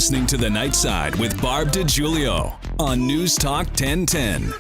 listening to The NightSide with Barb DiGiulio on NewsTalk 1010.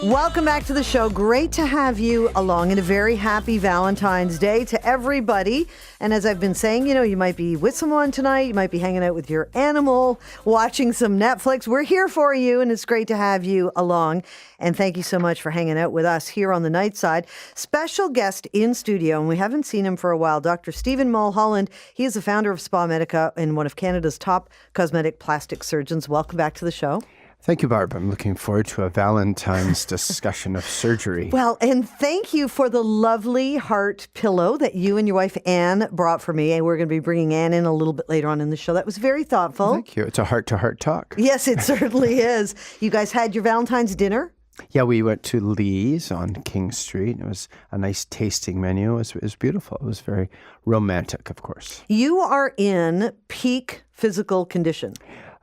Welcome back to the show. Great to have you along, and a very happy Valentine's Day to everybody. And as I've been saying, you might be with someone tonight. You might be hanging out with your animal, watching some Netflix. We're here for you, and it's great to have you along. And thank you so much for hanging out with us here on the NightSide. Special guest in studio, and we haven't seen him for a while, Dr. Mulholland. He is the founder of SpaMedica and one of Canada's top cosmetic plastic surgeons. Welcome back to the show. Thank you, Barb. I'm looking forward to a Valentine's discussion of surgery. Well, and thank you for the lovely heart pillow that you and your wife, Ann, brought for me. And we're going to be bringing Ann in a little bit later on in the show. That was very thoughtful. Thank you. It's a heart-to-heart talk. Yes, it certainly is. You guys had your Valentine's dinner? Yeah, we went to Lee's on King Street. It was a nice tasting menu. It was beautiful. It was very romantic, of course. You are in peak physical condition.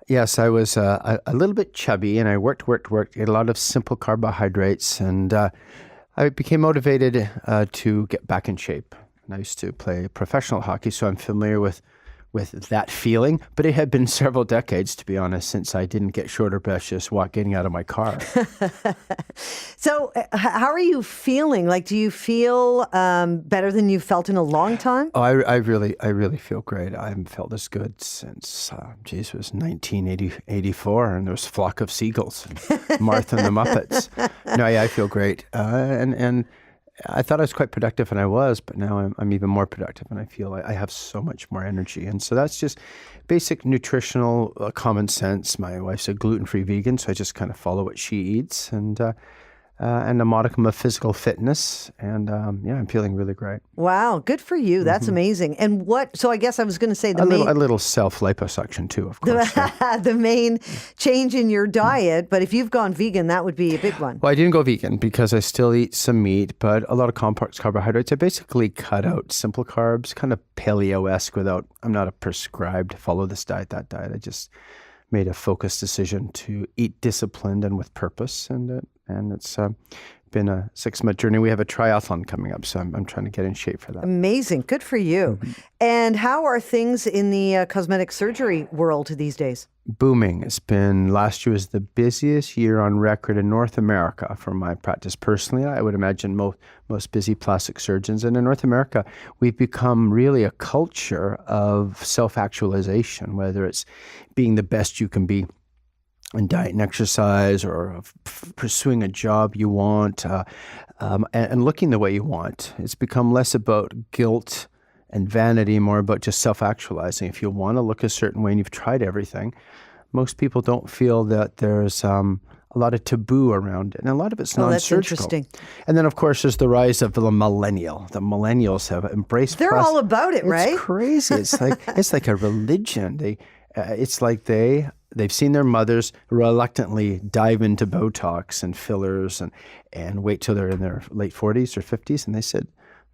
Yes, I was a little bit chubby, and I worked, ate a lot of simple carbohydrates, and I became motivated to get back in shape. And I used to play professional hockey, so I'm familiar with that feeling. But it had been several decades, to be honest, since I didn't get shoulder breath just getting out of my car. So how are you feeling? Like, do you feel better than you've felt in a long time? Oh, I really feel great. I haven't felt this good since, it was 1984, and there was Flock of Seagulls and Martha and the Muppets. No, yeah, I feel great. And I thought I was quite productive, and I was, but now I'm even more productive, and I feel I have so much more energy. And so that's just basic nutritional common sense. My wife's a gluten-free vegan, so I just kind of follow what she eats, and a modicum of physical fitness. And I'm feeling really great. Wow, good for you. That's amazing. And so I guess I was going to say a little self-liposuction too, of course. The main change in your diet, but if you've gone vegan, that would be a big one. Well, I didn't go vegan because I still eat some meat, but a lot of complex carbohydrates. I basically cut out simple carbs, kind of paleo-esque I'm not a prescribed follow this diet, that diet. I just made a focused decision to eat disciplined and with purpose, and it's been a 6-month journey. We have a triathlon coming up, so I'm trying to get in shape for that. Amazing. Good for you. Mm-hmm. And how are things in the cosmetic surgery world these days? Booming. Last year was the busiest year on record in North America for my practice personally. I would imagine most busy plastic surgeons. And in North America, we've become really a culture of self-actualization, whether it's being the best you can be in diet and exercise, or pursuing a job you want, and looking the way you want. It's become less about guilt and vanity, more about just self-actualizing. If you want to look a certain way and you've tried everything, most people don't feel that there's a lot of taboo around it, and a lot of it's non-surgical. That's interesting. And then, of course, there's the rise of the millennial. The millennials have embraced. They're all about it, right? It's crazy. It's like a religion. It's like they've seen their mothers reluctantly dive into Botox and fillers and wait till they're in their late 40s or 50s, and they said,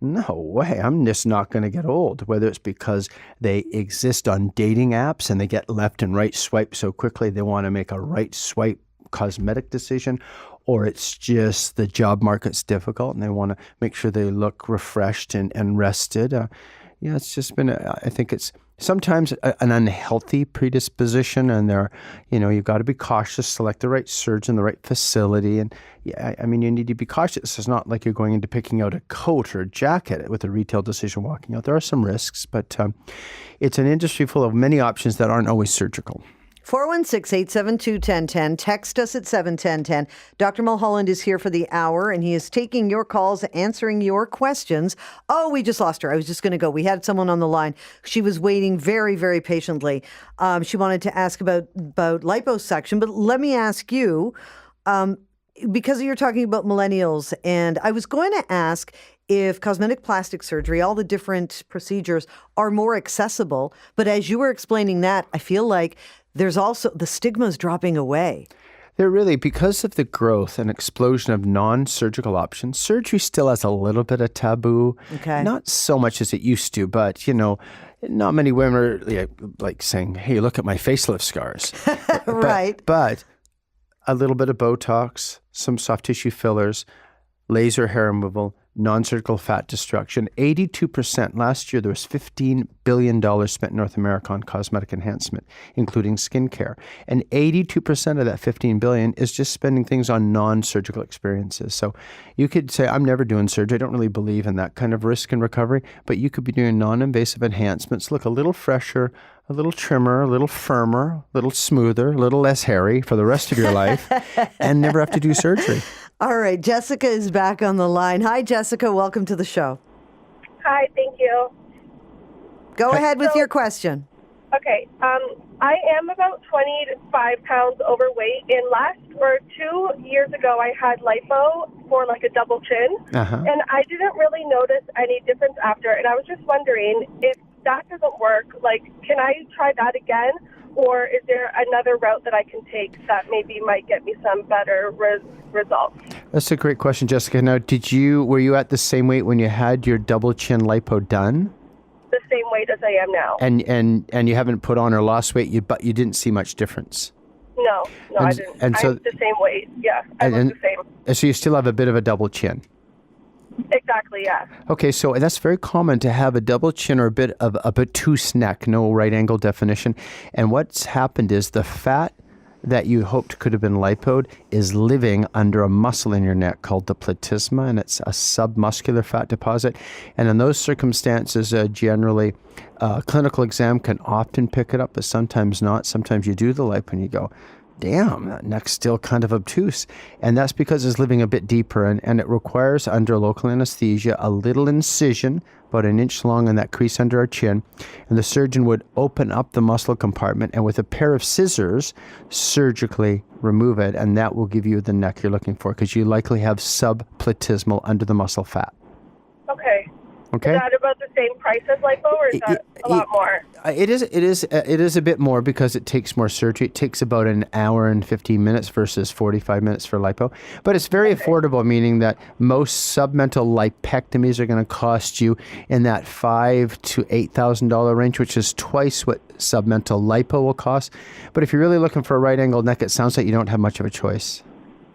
no way, I'm just not going to get old. Whether it's because they exist on dating apps and they get left and right swipe so quickly they want to make a right swipe cosmetic decision, or it's just the job market's difficult and they want to make sure they look refreshed and rested. It's just been, I think it's sometimes an unhealthy predisposition, and you've got to be cautious, select the right surgeon, the right facility. And you need to be cautious. It's not like you're going into picking out a coat or a jacket with a retail decision walking out. There are some risks, but it's an industry full of many options that aren't always surgical. 416-872-1010. Text us at 71010. Dr. Mulholland is here for the hour, and he is taking your calls, answering your questions. Oh, we just lost her. I was just going to go. We had someone on the line. She was waiting very, very patiently. She wanted to ask about liposuction, but let me ask you, because you're talking about millennials, and I was going to ask if cosmetic plastic surgery, all the different procedures are more accessible. But as you were explaining that, I feel like there's also the stigma's dropping away. They're really, because of the growth and explosion of non-surgical options, surgery still has a little bit of taboo. Okay. Not so much as it used to, but, not many women are like saying, hey, look at my facelift scars. Right. But a little bit of Botox, some soft tissue fillers, laser hair removal, non-surgical fat destruction. 82%. Last year, there was $15 billion spent in North America on cosmetic enhancement, including skincare. And 82% of that $15 billion is just spending things on non-surgical experiences. So you could say, I'm never doing surgery. I don't really believe in that kind of risk and recovery, but you could be doing non-invasive enhancements, look a little fresher, a little trimmer, a little firmer, a little smoother, a little less hairy for the rest of your life, and never have to do surgery. All right, Jessica is back on the line. Hi, Jessica. Welcome to the show. Hi, thank you. Go ahead with your question. Okay, I am about 25 pounds overweight. And last or 2 years ago, I had lipo for like a double chin, and I didn't really notice any difference after. And I was just wondering, if that doesn't work, like, can I try that again? Or is there another route that I can take that maybe might get me some better results? That's a great question, Jessica. Now, were you at the same weight when you had your double chin lipo done? The same weight as I am now. And you haven't put on or lost weight, but you didn't see much difference? No, I didn't. And so, I'm the same weight. Yeah, I look the same. So you still have a bit of a double chin? Exactly, yeah. Okay, so that's very common to have a double chin or a bit of a obtuse neck, no right angle definition. And what's happened is the fat that you hoped could have been lipoed is living under a muscle in your neck called the platysma, and it's a submuscular fat deposit. And in those circumstances, generally, clinical exam can often pick it up, but sometimes not. Sometimes you do the lipo and you go, damn, that neck's still kind of obtuse. And that's because it's living a bit deeper, and it requires, under local anesthesia, a little incision, about an inch long in that crease under our chin. And the surgeon would open up the muscle compartment and with a pair of scissors, surgically remove it. And that will give you the neck you're looking for, because you likely have subplatysmal under the muscle fat. Okay. Okay. Is that about the same price as lipo, or is that a lot more? It is a bit more because it takes more surgery. It takes about an hour and 15 minutes versus 45 minutes for lipo. But it's very affordable, meaning that most submental lipectomies are going to cost you in that $5,000 to $8,000 range, which is twice what submental lipo will cost. But if you're really looking for a right angled neck, it sounds like you don't have much of a choice.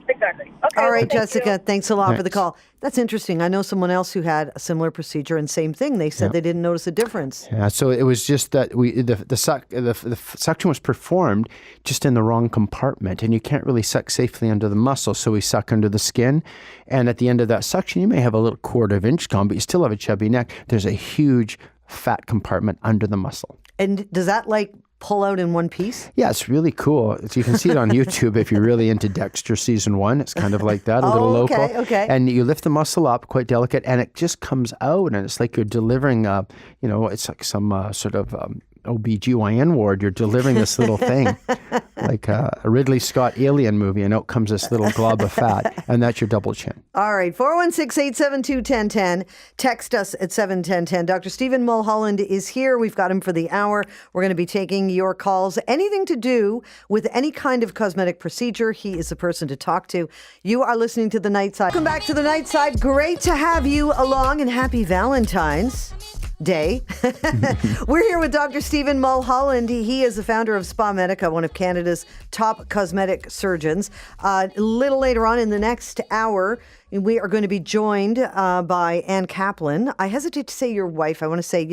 Exactly. Okay. All right, well, Jessica, thanks a lot for the call. That's interesting. I know someone else who had a similar procedure, and same thing. They said they didn't notice a difference. Yeah, so it was just that the suction was performed just in the wrong compartment, and you can't really suck safely under the muscle, so we suck under the skin. And at the end of that suction, you may have a little quarter of inch gone, but you still have a chubby neck. There's a huge fat compartment under the muscle. And does that pull out in one piece? Yeah, it's really cool. You can see it on YouTube if you're really into Dexter season 1. It's kind of like that, a little local. Okay. And you lift the muscle up, quite delicate, and it just comes out, and it's like you're delivering, it's like some sort of OBGYN ward. You're delivering this little thing, like a Ridley Scott alien movie, and out comes this little glob of fat, and that's your double chin. All right, 416-872-1010. Text us at 71010. Dr. Stephen Mulholland is here. We've got him for the hour. We're going to be taking your calls. Anything to do with any kind of cosmetic procedure, he is the person to talk to. You are listening to The NightSide. Welcome back to The NightSide. Great to have you along, and happy Valentine's Day. We're here with Dr. Stephen Mulholland. He is the founder of SpaMedica, one of Canada's top cosmetic surgeons. A little later on in the next hour, we are going to be joined by Ann Kaplan. I hesitate to say your wife. I want to say,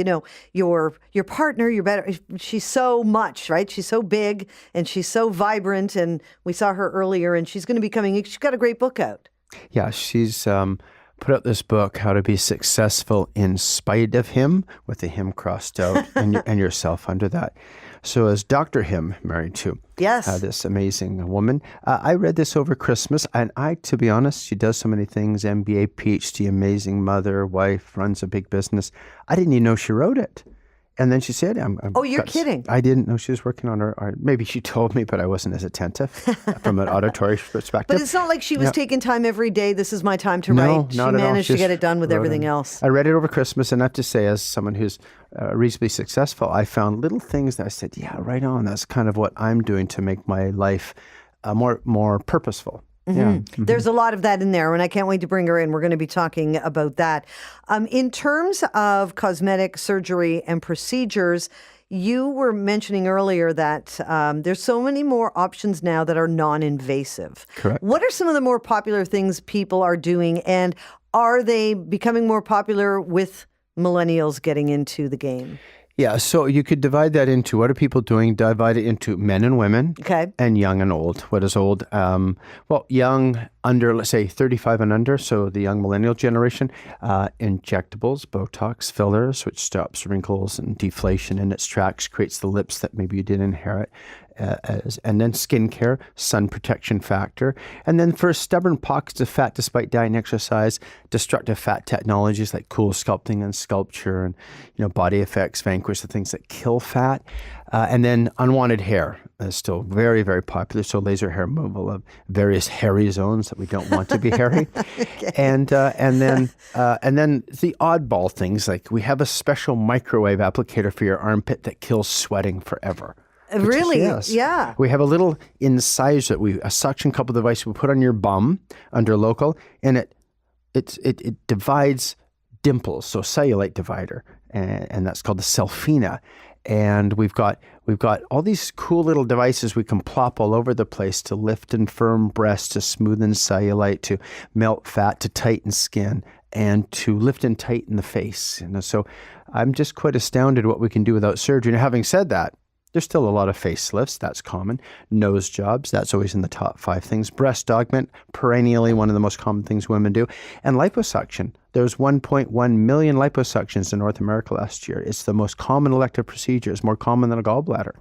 your partner, your better. She's so much, right? She's so big and she's so vibrant. And we saw her earlier, and she's going to be coming. She's got a great book out. Yeah, she's put out this book, How to Be Successful in Spite of Him, with the him crossed out and yourself under that. So as Dr. Him, married to this amazing woman, I read this over Christmas, and to be honest, she does so many things, MBA, PhD, amazing mother, wife, runs a big business. I didn't even know she wrote it. And then she said, you're kidding. I didn't know she was working on her. Maybe she told me, but I wasn't as attentive from an auditory perspective. But it's not like she was taking time every day. This is my time to write. She managed to get it done with everything else. I read it over Christmas, and I have to say, as someone who's reasonably successful, I found little things that I said, yeah, right on. That's kind of what I'm doing to make my life more purposeful. Mm-hmm. Yeah. Mm-hmm. There's a lot of that in there, and I can't wait to bring her in. We're going to be talking about that. In terms of cosmetic surgery and procedures, you were mentioning earlier that there's so many more options now that are non-invasive. Correct. What are some of the more popular things people are doing, and are they becoming more popular with millennials getting into the game? Yeah, so you could divide that into what are people doing, divide it into men and women, Okay. and young and old. What is old? Well, young, under, let's say, 35 and under, so the young millennial generation, injectables, Botox, fillers, which stops wrinkles and deflation in its tracks, creates the lips that maybe you didn't inherit, and then skincare, sun protection factor, and then for stubborn pockets of fat despite diet and exercise, destructive fat technologies like cool sculpting and sculpture, and body effects vanquish the things that kill fat, and then unwanted hair is still very, very popular. So laser hair removal of various hairy zones that we don't want to be hairy, okay. and then the oddball things like we have a special microwave applicator for your armpit that kills sweating forever. Really? Yes. Yeah. We have a little incisor, a suction couple device we put on your bum under local, and it divides dimples, so cellulite divider, and that's called the Selfina. And we've got all these cool little devices we can plop all over the place to lift and firm breasts, to smoothen cellulite, to melt fat, to tighten skin, and to lift and tighten the face. So I'm just quite astounded what we can do without surgery. And having said that, there's still a lot of facelifts. That's common. Nose jobs. That's always in the top 5 things. Breast augment, perennially one of the most common things women do. And liposuction. There's 1.1 million liposuctions in North America last year. It's the most common elective procedure. It's more common than a gallbladder.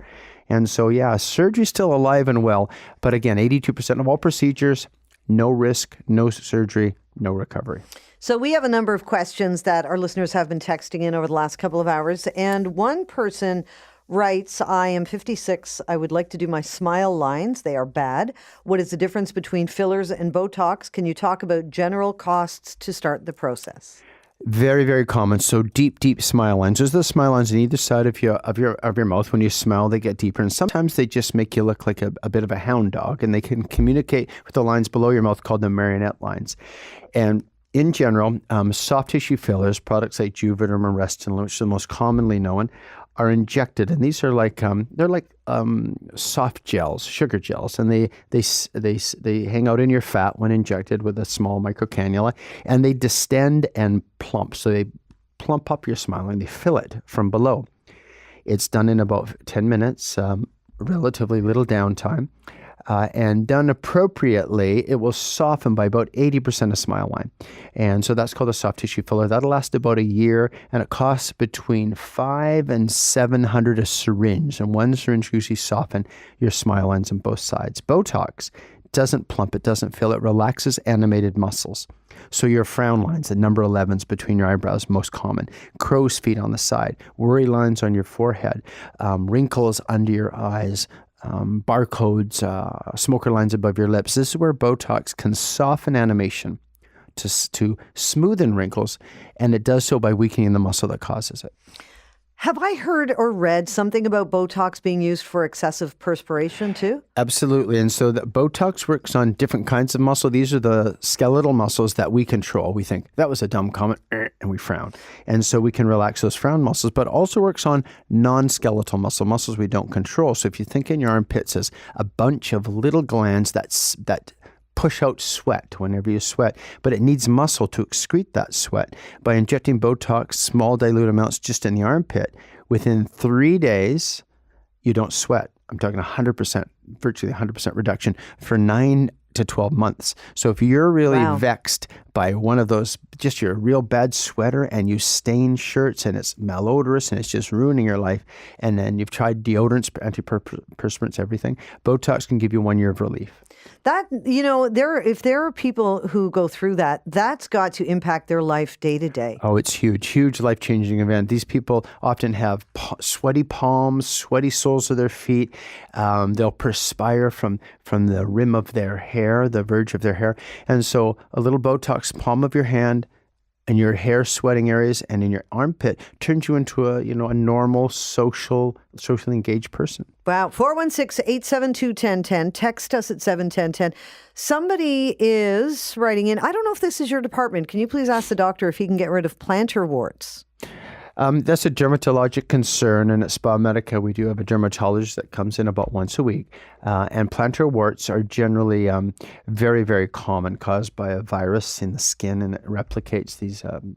And so, yeah, surgery's still alive and well. But again, 82% of all procedures, no risk, no surgery, no recovery. So we have a number of questions that our listeners have been texting in over the last couple of hours. And one person writes, I am 56. I would like to do my smile lines. They are bad. What is the difference between fillers and Botox? Can you talk about general costs to start the process? Very, very common. So deep smile lines. There's the smile lines on either side of your mouth. When you smile, they get deeper. And sometimes they just make you look like a bit of a hound dog. And they can communicate with the lines below your mouth called the marionette lines. And in general, soft tissue fillers, products like Juvederm and Restylane, which are the most commonly known, are injected, and these are like soft gels, sugar gels, and they hang out in your fat when injected with a small microcannula, and they distend and plump. So they plump up your smile and they fill it from below. It's done in about 10 minutes, relatively little downtime. And done appropriately, it will soften by about 80% of smile line. And so that's called a soft tissue filler. That'll last about a year, and it costs between $500 and $700 a syringe. And one syringe usually soften your smile lines on both sides. Botox doesn't plump, it doesn't fill, it relaxes animated muscles. So your frown lines, the number 11s between your eyebrows, most common. Crow's feet on the side, worry lines on your forehead, wrinkles under your eyes, barcodes, smoker lines above your lips. This is where Botox can soften animation to smoothen wrinkles, and it does so by weakening the muscle that causes it. Have I heard or read something about Botox being used for excessive perspiration too? Absolutely. And so the Botox works on different kinds of muscle. These are the skeletal muscles that we control. We think that was a dumb comment, and we frown. And so we can relax those frown muscles, but also works on non-skeletal muscles we don't control. So if you think in your armpits as a bunch of little glands that push out sweat whenever you sweat, but it needs muscle to excrete that sweat. By injecting Botox, small dilute amounts just in the armpit, within 3 days, you don't sweat. I'm talking 100%, virtually 100% reduction for 9 to 12 months. So if you're really vexed by one of those, just you're a real bad sweater and you stain shirts and it's malodorous and it's just ruining your life, and then you've tried deodorants, antiperspirants, everything, Botox can give you 1 year of relief. That, if there are people who go through that, that's got to impact their life day to day. Oh, it's huge life-changing event. These people often have sweaty palms, sweaty soles of their feet. They'll perspire from the rim of their hair, the verge of their hair. And so a little Botox palm of your hand and your hair sweating areas and in your armpit turns you into a normal, socially engaged person. Wow. 416-872-1010. Text us at 71010. Somebody is writing in, I don't know if this is your department. Can you please ask the doctor if he can get rid of plantar warts? That's a dermatologic concern, and at SpaMedica, we do have a dermatologist that comes in about once a week. And plantar warts are generally very, very common, caused by a virus in the skin, and it replicates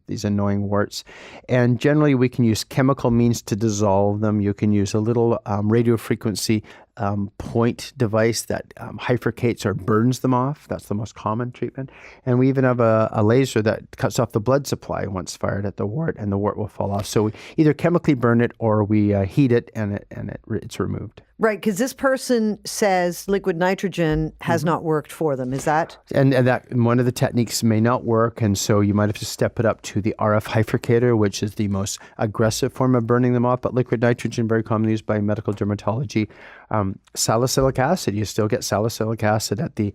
these annoying warts. And generally, we can use chemical means to dissolve them. You can use a little radio frequency point device that bifurcates or burns them off. That's the most common treatment. And we even have a laser that cuts off the blood supply once fired at the wart, and the wart will fall off. So we either chemically burn it or we heat it, and it's removed. Right, because this person says liquid nitrogen has not worked for them. Is that? And that one of the techniques may not work, and so you might have to step it up to the RF bifurcator, which is the most aggressive form of burning them off. But liquid nitrogen, very commonly used by medical dermatology. Salicylic acid, you still get salicylic acid at the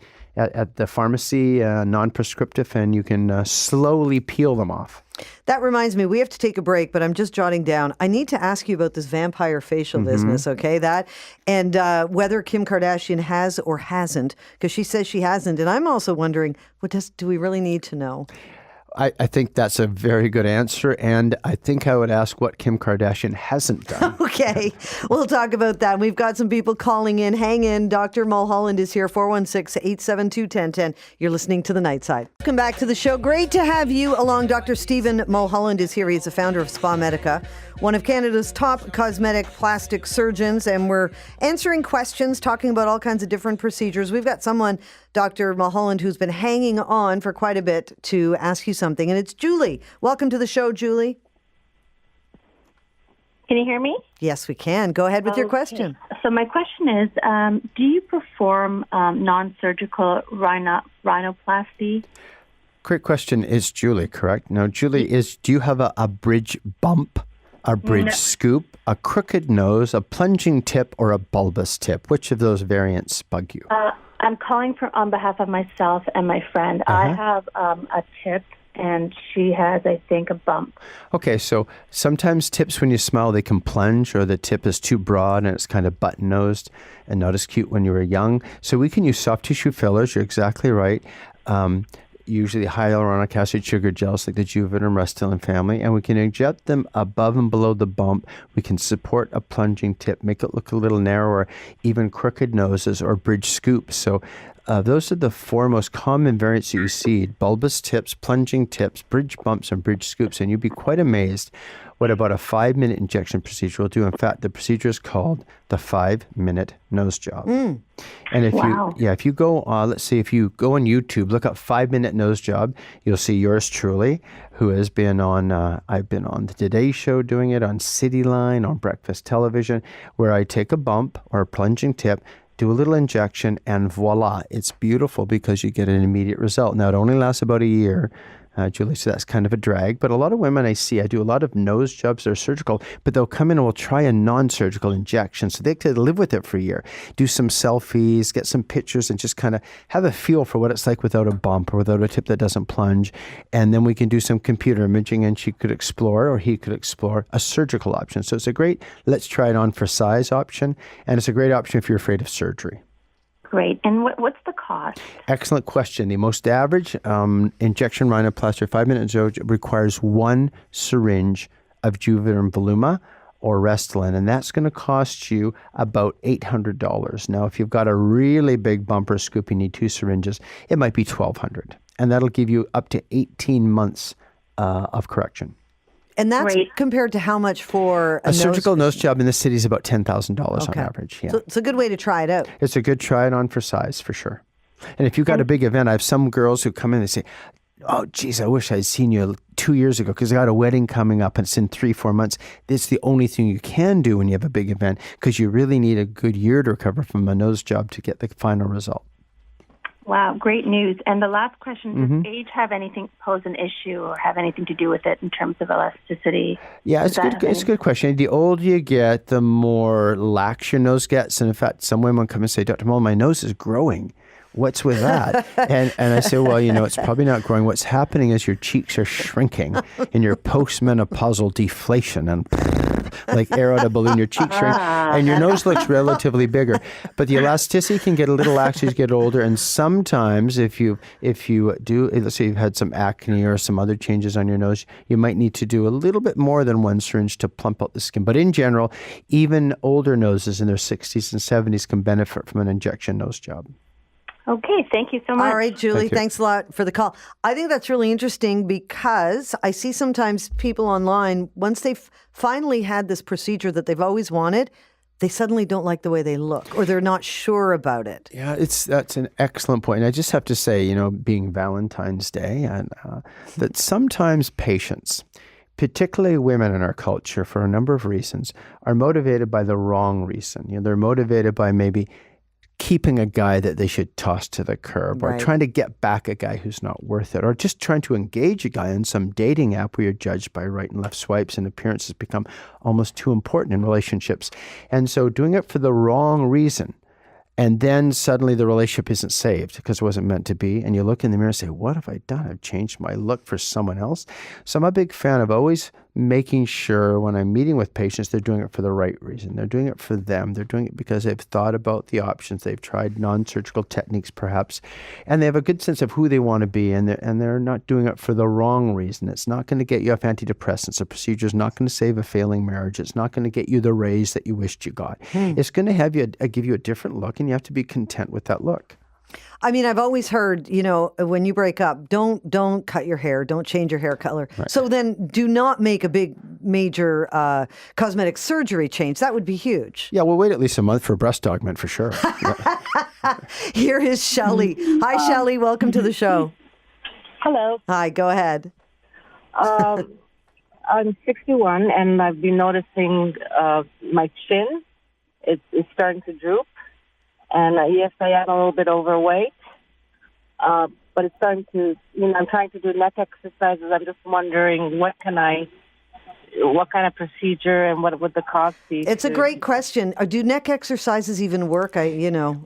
pharmacy, non-prescriptive, and you can slowly peel them off. That reminds me, we have to take a break, but I'm just jotting down. I need to ask you about this vampire facial business, okay? That and whether Kim Kardashian has or hasn't, because she says she hasn't, and I'm also wondering, do we really need to know? I think that's a very good answer, and I think I would ask what Kim Kardashian hasn't done. Okay, we'll talk about that. We've got some people calling in. Hang in. Dr. Mulholland is here, 416-872-1010. You're listening to The Night Side. Welcome back to the show. Great to have you along. Dr. Stephen Mulholland is here. He's the founder of SpaMedica, one of Canada's top cosmetic plastic surgeons, and we're answering questions, talking about all kinds of different procedures. We've got someone, Dr. Mulholland, who's been hanging on for quite a bit to ask you something, and it's Julie. Welcome to the show, Julie. Can you hear me? Yes, we can. Go ahead with your question. So my question is, do you perform non-surgical rhinoplasty? Great question. Is Julie correct? No, Julie, do you have a bridge bump, a bridge scoop, a crooked nose, a plunging tip, or a bulbous tip? Which of those variants bug you? I'm calling on behalf of myself and my friend. I have a tip, and she has, I think, a bump. Okay, so sometimes tips, when you smile, they can plunge, or the tip is too broad and it's kind of button-nosed and not as cute when you were young. So we can use soft tissue fillers. You're exactly right. Usually hyaluronic acid sugar gels like the Juvederm Restylane family, and we can inject them above and below the bump. We can support a plunging tip, make it look a little narrower, even crooked noses or bridge scoops. So those are the four most common variants that you see: bulbous tips, plunging tips, bridge bumps, and bridge scoops. And you'd be quite amazed what about a 5-minute injection procedure will do. In fact, the procedure is called the 5-minute nose job. And if you go, let's see, if you go on YouTube, look up 5-minute nose job, you'll see yours truly, who has been on, I've been on the Today Show doing it, on Cityline, on Breakfast Television, where I take a bump or a plunging tip, do a little injection, and voila, it's beautiful because you get an immediate result. Now, it only lasts about a year, Julie, so that's kind of a drag. But a lot of women I do a lot of nose jobs that are surgical, but they'll come in and will try a non-surgical injection. So they could live with it for a year, do some selfies, get some pictures, and just kind of have a feel for what it's like without a bump or without a tip that doesn't plunge. And then we can do some computer imaging, and she could explore, or he could explore, a surgical option. So it's a great, let's try it on for size option. And it's a great option if you're afraid of surgery. Great. And what's the cost? Excellent question. The most average injection rhinoplasty, 5-minute nose, requires 1 syringe of Juvederm Voluma or Restylane, and that's going to cost you about $800. Now, if you've got a really big bumper scoop, you need 2 syringes, it might be $1,200, and that'll give you up to 18 months of correction. And that's compared to how much for a surgical nose job in the city is about $10,000 on average. Yeah. So it's a good way to try it out. It's a good try it on for size, for sure. And if you've got a big event, I have some girls who come in and say, oh, geez, I wish I'd seen you 2 years ago because I got a wedding coming up and it's in 3-4 months. It's the only thing you can do when you have a big event because you really need a good year to recover from a nose job to get the final result. Wow, great news. And the last question, does age have anything, pose an issue or have anything to do with it in terms of elasticity? Yeah, it's a good question. The older you get, the more lax your nose gets. And in fact, some women come and say, Dr. Mulholland, my nose is growing. What's with that? and I say, well, it's probably not growing. What's happening is your cheeks are shrinking in your postmenopausal deflation. And like air out a balloon, your cheeks shrink, and your nose looks relatively bigger. But the elasticity can get a little lax as you get older, and sometimes if you do, let's say you've had some acne or some other changes on your nose, you might need to do a little bit more than one syringe to plump out the skin. But in general, even older noses in their 60s and 70s can benefit from an injection nose job. Okay, thank you so much. All right, Julie, thanks a lot for the call. I think that's really interesting because I see sometimes people online, once they've finally had this procedure that they've always wanted, they suddenly don't like the way they look or they're not sure about it. Yeah, that's an excellent point. And I just have to say, being Valentine's Day, and that sometimes patients, particularly women in our culture, for a number of reasons, are motivated by the wrong reason. They're motivated by maybe keeping a guy that they should toss to the curb, or trying to get back a guy who's not worth it, or just trying to engage a guy on some dating app where you're judged by right and left swipes and appearances become almost too important in relationships. And so doing it for the wrong reason, and then suddenly the relationship isn't saved because it wasn't meant to be, and you look in the mirror and say, what have I done? I've changed my look for someone else. So I'm a big fan of always making sure when I'm meeting with patients, they're doing it for the right reason. They're doing it for them. They're doing it because they've thought about the options. They've tried non-surgical techniques perhaps, and they have a good sense of who they want to be, and they're not doing it for the wrong reason. It's not going to get you off antidepressants. A procedure is not going to save a failing marriage. It's not going to get you the raise that you wished you got. It's going to have you give you a different look, and you have to be content with that look. I mean, I've always heard, when you break up, don't cut your hair, don't change your hair color. Right. So then do not make a big major cosmetic surgery change. That would be huge. Yeah, we'll wait at least a month for breast augment for sure. Here is Shelley. Hi, Shelley. Welcome to the show. Hello. Hi, go ahead. I'm 61, and I've been noticing my chin is starting to droop. And yes, I am a little bit overweight, but it's starting to, I'm trying to do neck exercises. I'm just wondering what kind of procedure and what would the cost be? It's a great question. Do neck exercises even work? I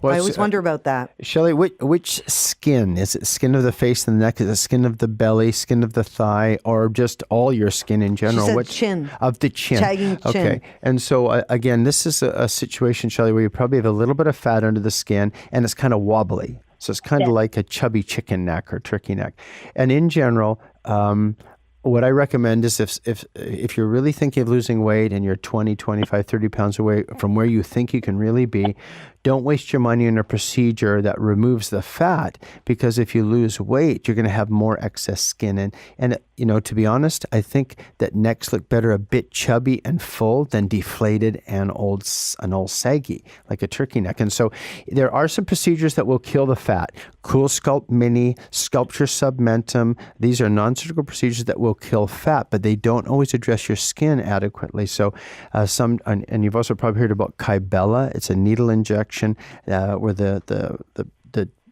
always wonder about that. Shelley, which skin? Is it skin of the face and the neck? Is it skin of the belly, skin of the thigh, or just all your skin in general? She said chin. Of the chin. Tagging chin. Okay. And so, again, this is a situation, Shelley, where you probably have a little bit of fat under the skin, and it's kind of wobbly. So it's kind of like a chubby chicken neck or turkey neck. And in general, what I recommend is if you're really thinking of losing weight and you're 20, 25, 30 pounds away from where you think you can really be, don't waste your money on a procedure that removes the fat, because if you lose weight, you're going to have more excess skin. And to be honest, I think that necks look better a bit chubby and full than deflated and all saggy, like a turkey neck. And so there are some procedures that will kill the fat. Cool Sculpt Mini, Sculpture Submentum, these are non-surgical procedures that will kill fat, but they don't always address your skin adequately. So and you've also probably heard about Kybella. It's a needle injection where the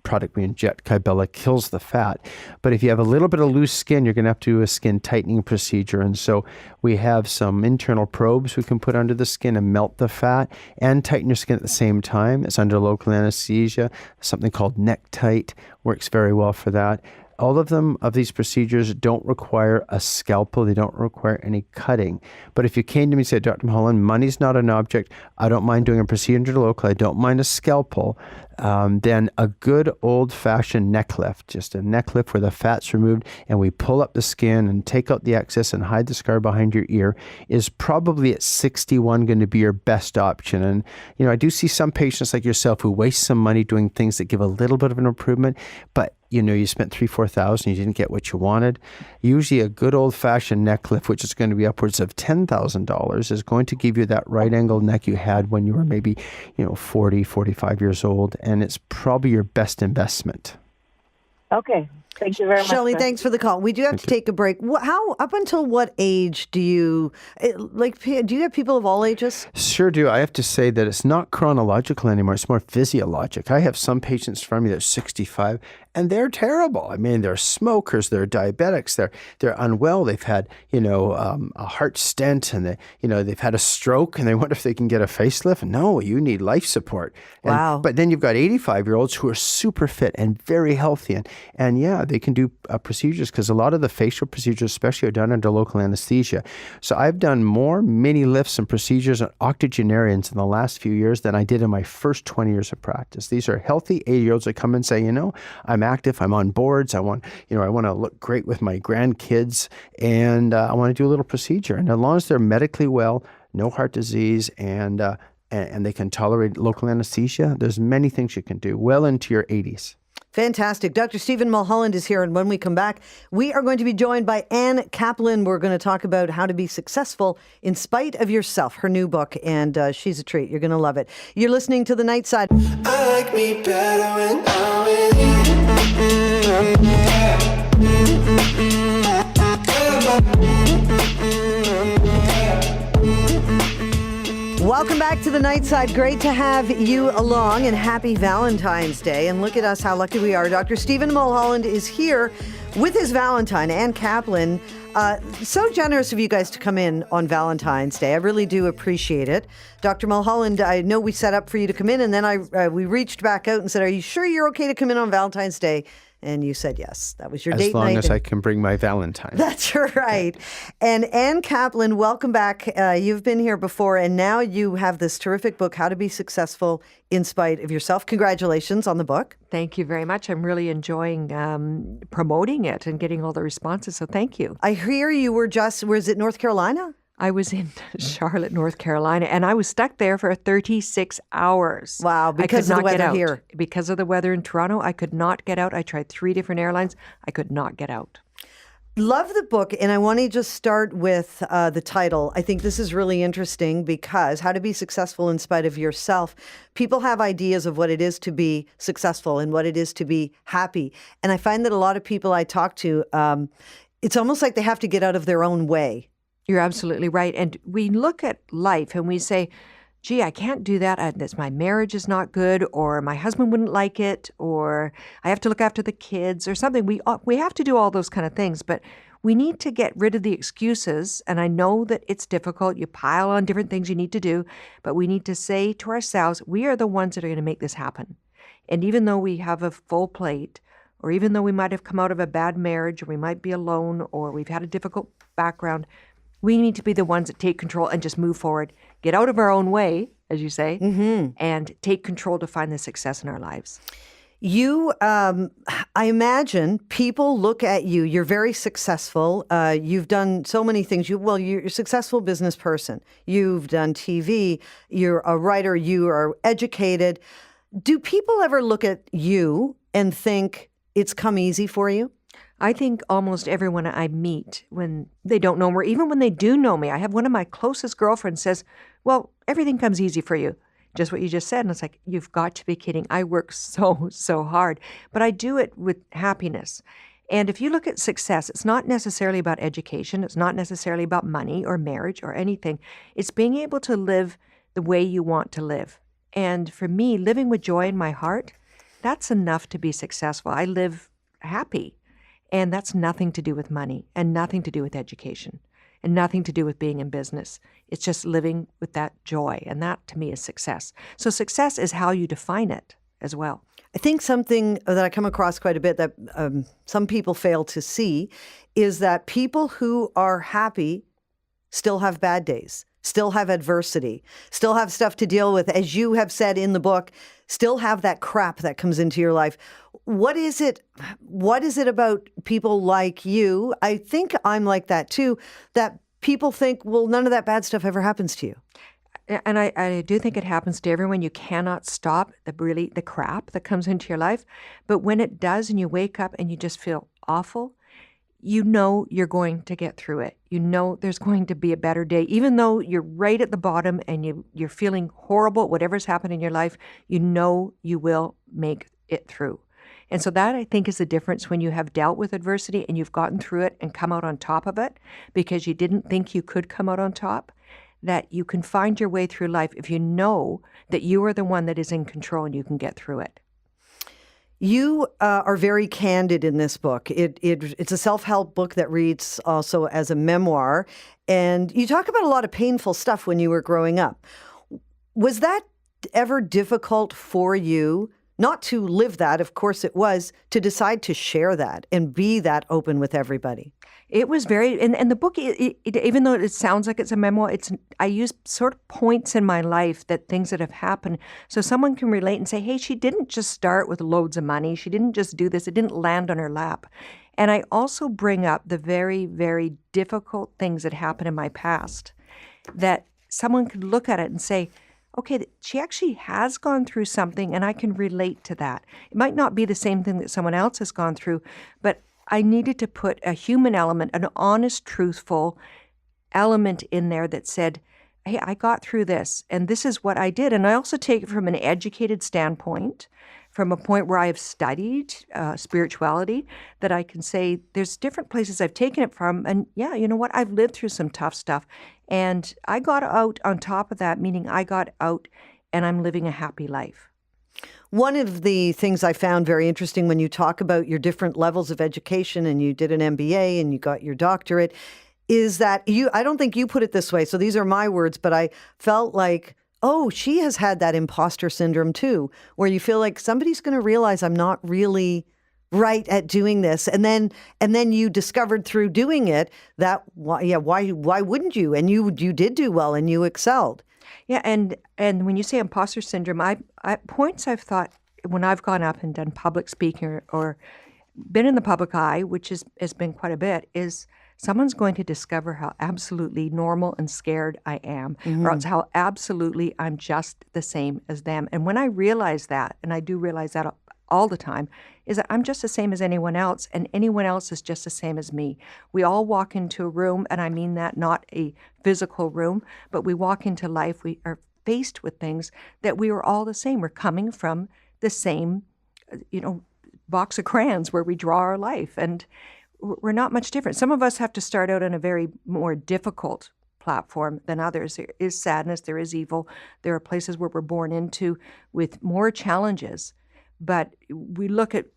product we inject, Kybella, kills the fat. But if you have a little bit of loose skin, you're going to have to do a skin tightening procedure. And so we have some internal probes we can put under the skin and melt the fat and tighten your skin at the same time. It's under local anesthesia. Something called Neck Tight works very well for that. All of these procedures don't require a scalpel. They don't require any cutting. But if you came to me and said, Dr. Mulholland, money's not an object. I don't mind doing a procedure local. I don't mind a scalpel. Then a good old-fashioned neck lift, just a neck lift where the fat's removed and we pull up the skin and take out the excess and hide the scar behind your ear, is probably at 61 going to be your best option. And, I do see some patients like yourself who waste some money doing things that give a little bit of an improvement, but you spent $3,000-4,000, you didn't get what you wanted. Usually a good old-fashioned neck lift, which is going to be upwards of $10,000, is going to give you that right-angled neck you had when you were maybe, 40, 45 years old, and it's probably your best investment. Okay. Thank you very much. Shelley, thanks for the call. We do have to take a break. How, up until what age do you have people of all ages? Sure do. I have to say that it's not chronological anymore. It's more physiologic. I have some patients from me that are 65 and they're terrible. I mean, they're smokers, they're diabetics, they're unwell. They've had, a heart stent, and they've had a stroke, and they wonder if they can get a facelift. No, you need life support. Wow. But then you've got 85-year-olds who are super fit and very healthy, and yeah, they can do procedures, because a lot of the facial procedures, especially, are done under local anesthesia. So I've done more mini lifts and procedures on octogenarians in the last few years than I did in my first 20 years of practice. These are healthy 80-year-olds that come and say, I'm active, I'm on boards, I want to look great with my grandkids, and I want to do a little procedure. And as long as they're medically well, no heart disease, and they can tolerate local anesthesia, there's many things you can do well into your 80s. Fantastic. Dr. Stephen Mulholland is here, and when we come back, we are going to be joined by Ann Kaplan. We're going to talk about how to be successful in spite of yourself, her new book, and she's a treat. You're going to love it. You're listening to The Night Side. I like me better when I'm with Welcome back to The Night Side. Great to have you along, and happy Valentine's Day. And look at us, how lucky we are. Dr. Stephen Mulholland is here with his Valentine, Ann Kaplan. So generous of you guys to come in on Valentine's Day. I really do appreciate it. Dr. Mulholland, I know we set up for you to come in, and then we reached back out and said, are you sure you're okay to come in on Valentine's Day? And you said yes. That was your date night. As long as I can bring my Valentine. That's right. And Ann Kaplan, welcome back. You've been here before, and now you have this terrific book, How to Be Successful in Spite of Yourself. Congratulations on the book. Thank you very much. I'm really enjoying promoting it and getting all the responses, so thank you. I hear you were was it North Carolina? I was in Charlotte, North Carolina, and I was stuck there for 36 hours. Wow, because of the weather here. Because of the weather in Toronto, I could not get out. I tried 3 different airlines. I could not get out. Love the book, and I want to just start with the title. I think this is really interesting because How to Be Successful in Spite of Yourself. People have ideas of what it is to be successful and what it is to be happy. And I find that a lot of people I talk to, it's almost like they have to get out of their own way. You're absolutely right. And we look at life and we say, gee, I can't do that. My marriage is not good, or my husband wouldn't like it, or I have to look after the kids or something. We have to do all those kind of things, but we need to get rid of the excuses. And I know that it's difficult. You pile on different things you need to do, but we need to say to ourselves, we are the ones that are going to make this happen. And even though we have a full plate, or even though we might have come out of a bad marriage, or we might be alone, or we've had a difficult background, we need to be the ones that take control and just move forward, get out of our own way, as you say, and take control to find the success in our lives. You, I imagine people look at you. You're very successful. You've done so many things. You're a successful business person. You've done TV. You're a writer. You are educated. Do people ever look at you and think it's come easy for you? I think almost everyone I meet, when they don't know me, or even when they do know me, I have one of my closest girlfriends says, well, everything comes easy for you. Just what you just said. And it's like, you've got to be kidding. I work so hard, but I do it with happiness. And if you look at success, it's not necessarily about education. It's not necessarily about money or marriage or anything. It's being able to live the way you want to live. And for me, living with joy in my heart, that's enough to be successful. I live happy. And that's nothing to do with money, and nothing to do with education, and nothing to do with being in business. It's just living with that joy. And that, to me, is success. So success is how you define it as well. I think something that I come across quite a bit that some people fail to see is that people who are happy still have bad days, still have adversity, still have stuff to deal with, as you have said in the book, still have that crap that comes into your life. What is it about people like you? I think I'm like that too, that people think, well, none of that bad stuff ever happens to you. And I do think it happens to everyone. You cannot stop the crap that comes into your life. But when it does and you wake up and you just feel awful, you know you're going to get through it. You know there's going to be a better day. Even though you're right at the bottom and you're feeling horrible, whatever's happened in your life, you know you will make it through. And so that, I think, is the difference when you have dealt with adversity and you've gotten through it and come out on top of it because you didn't think you could come out on top, that you can find your way through life if you know that you are the one that is in control and you can get through it. You are very candid in this book. It's a self-help book that reads also as a memoir. And you talk about a lot of painful stuff when you were growing up. Was that ever difficult for you, not to live that, of course it was, to decide to share that and be that open with everybody? It was very, and the book, even though it sounds like it's a memoir, I use sort of points in my life, that things that have happened, so someone can relate and say, hey, she didn't just start with loads of money. She didn't just do this. It didn't land on her lap. And I also bring up the very, very difficult things that happened in my past, that someone could look at it and say, okay, she actually has gone through something and I can relate to that. It might not be the same thing that someone else has gone through, but I needed to put a human element, an honest, truthful element in there that said, hey, I got through this and this is what I did. And I also take it from an educated standpoint, from a point where I have studied spirituality, that I can say there's different places I've taken it from. And yeah, you know what? I've lived through some tough stuff. And I got out on top of that, meaning I got out and I'm living a happy life. One of the things I found very interesting when you talk about your different levels of education, and you did an MBA and you got your doctorate, is that I don't think you put it this way, so these are my words, but I felt like, oh, she has had that imposter syndrome too, where you feel like somebody's going to realize I'm not really right at doing this. And then you discovered through doing it that, why wouldn't you? And you did do well and you excelled. Yeah, and when you say imposter syndrome, I points I've thought when I've gone up and done public speaking or been in the public eye, which has been quite a bit, is someone's going to discover how absolutely normal and scared I am, or else how absolutely I'm just the same as them. And when I realize that, and I do realize that all the time, is that I'm just the same as anyone else, and anyone else is just the same as me. We all walk into a room, and I mean that not a physical room, but we walk into life, we are faced with things that we are all the same. We're coming from the same, box of crayons where we draw our life, and we're not much different. Some of us have to start out on a very more difficult platform than others. There is sadness, there is evil, there are places where we're born into with more challenges. But we look at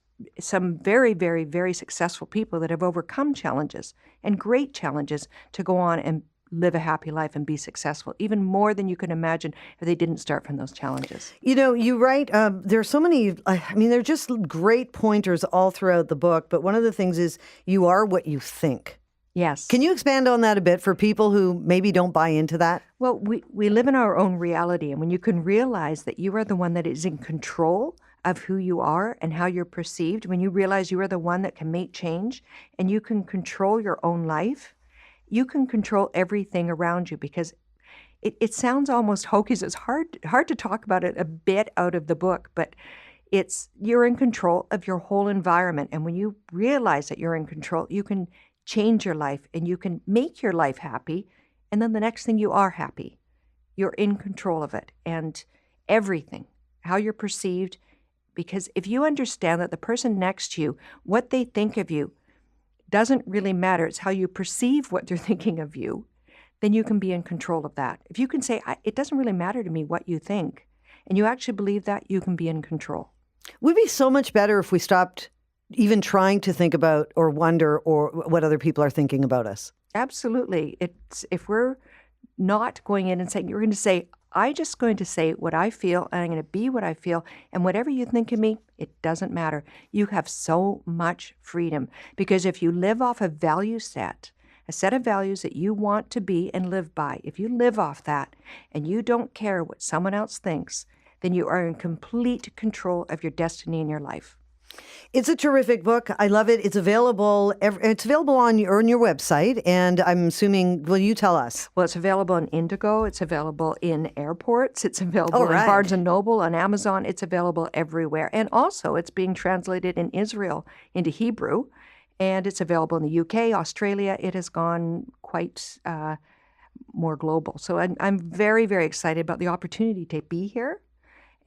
some very, very, very successful people that have overcome challenges and great challenges to go on and live a happy life and be successful, even more than you can imagine if they didn't start from those challenges. You write, there are so many, there are just great pointers all throughout the book, but one of the things is you are what you think. Yes. Can you expand on that a bit for people who maybe don't buy into that? Well, we live in our own reality, and when you can realize that you are the one that is in control of who you are and how you're perceived, when you realize you are the one that can make change and you can control your own life, you can control everything around you, because it sounds almost hokey. It's hard to talk about it a bit out of the book, but you're in control of your whole environment. And when you realize that you're in control, you can change your life and you can make your life happy. And then the next thing, you are happy. You're in control of it and everything, how you're perceived. Because if you understand that the person next to you, what they think of you, doesn't really matter, it's how you perceive what they're thinking of you, then you can be in control of that. If you can say, it doesn't really matter to me what you think, and you actually believe that, you can be in control. We'd be so much better if we stopped even trying to think about or wonder or what other people are thinking about us. Absolutely. If we're not going in and saying, you're going to say, I'm just going to say what I feel, and I'm going to be what I feel, and whatever you think of me, it doesn't matter. You have so much freedom, because if you live off a value set, a set of values that you want to be and live by, if you live off that and you don't care what someone else thinks, then you are in complete control of your destiny in your life. It's a terrific book. I love it. It's available. It's available on your website, and I'm assuming. Will you tell us? Well, it's available on Indigo. It's available in airports. It's available in Barnes and Noble, on Amazon. It's available everywhere, and also it's being translated in Israel into Hebrew, and it's available in the UK, Australia. It has gone quite more global. So I'm very, very excited about the opportunity to be here.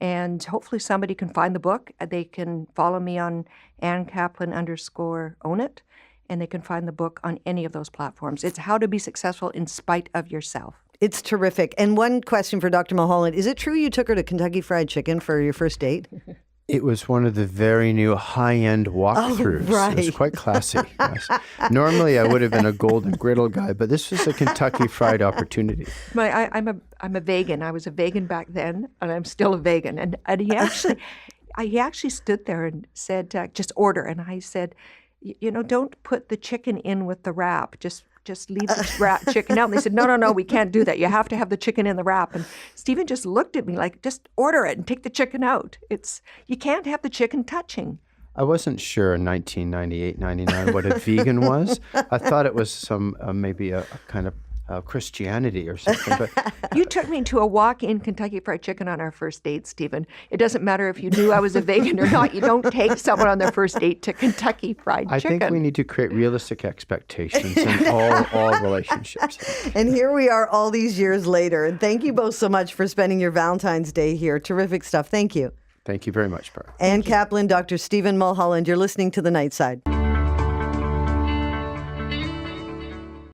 And hopefully somebody can find the book. They can follow me on Ann Kaplan _own it, and they can find the book on any of those platforms. It's how to be successful in spite of yourself. It's terrific. And one question for Dr. Mulholland. Is it true you took her to Kentucky Fried Chicken for your first date? It was one of the very new high-end walkthroughs. right. It was quite classy. Yes. Normally, I would have been a golden griddle guy, but this was a Kentucky Fried opportunity. I'm a vegan. I was a vegan back then, and I'm still a vegan. And he actually stood there and said, "Just order." And I said, "Don't put the chicken in with the wrap. Just leave the chicken out." And they said, no, we can't do that. You have to have the chicken in the wrap. And Stephen just looked at me like, just order it and take the chicken out. You can't have the chicken touching. I wasn't sure in 1998, 99 what a vegan was. I thought it was some maybe a kind of Christianity or something. But You took me to a walk-in Kentucky Fried Chicken on our first date, Stephen. It doesn't matter if you knew I was a vegan or not. You don't take someone on their first date to Kentucky Fried Chicken. I think we need to create realistic expectations in all relationships. And here we are all these years later. And thank you both so much for spending your Valentine's Day here. Terrific stuff. Thank you. Thank you very much, Barb. Ann Kaplan, Dr. Stephen Mulholland. You're listening to The Night Side.